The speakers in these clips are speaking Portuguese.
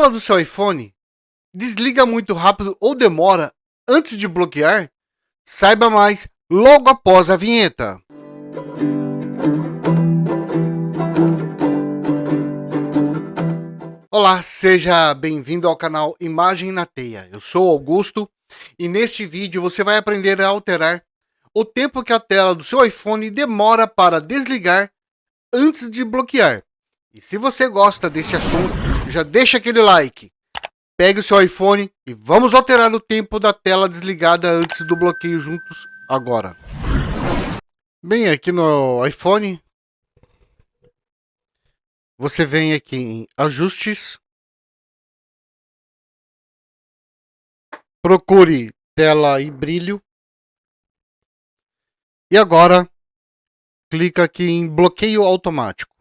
tela do seu iPhone desliga muito rápido ou demora antes de bloquear? Saiba mais logo após a vinheta. Olá, seja bem-vindo ao canal Imagem na Teia. Eu sou Augusto e neste vídeo você vai aprender a alterar o tempo que a tela do seu iPhone demora para desligar antes de bloquear. E se você gosta desse assunto, já deixa aquele like. Pegue o seu iPhone e vamos alterar o tempo da tela desligada antes do bloqueio juntos agora. Bem, aqui no iPhone, você vem aqui em Ajustes, procure Tela e Brilho e agora clica aqui em Bloqueio Automático.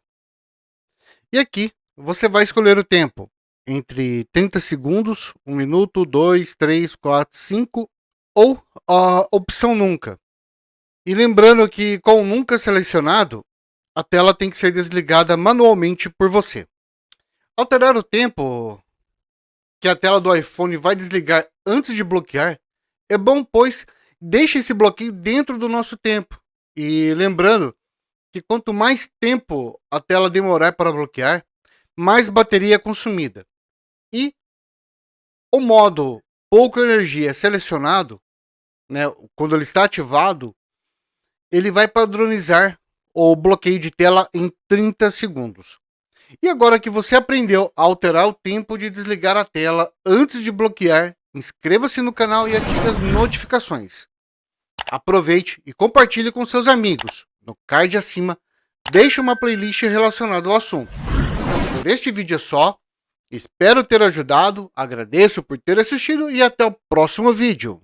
E aqui você vai escolher o tempo entre 30 segundos, 1 minuto, 2, 3, 4, 5 ou a opção Nunca. E lembrando que com Nunca selecionado, a tela tem que ser desligada manualmente por você. Alterar o tempo que a tela do iPhone vai desligar antes de bloquear é bom, pois deixa esse bloqueio dentro do nosso tempo. E lembrando que quanto mais tempo a tela demorar para bloquear, mais bateria é consumida. E o modo pouca energia selecionado, né, quando ele está ativado, ele vai padronizar o bloqueio de tela em 30 segundos. E agora que você aprendeu a alterar o tempo de desligar a tela antes de bloquear, inscreva-se no canal e ative as notificações. Aproveite e compartilhe com seus amigos. No card acima, deixe uma playlist relacionada ao assunto. Por este vídeo é só. Espero ter ajudado, agradeço por ter assistido e até o próximo vídeo.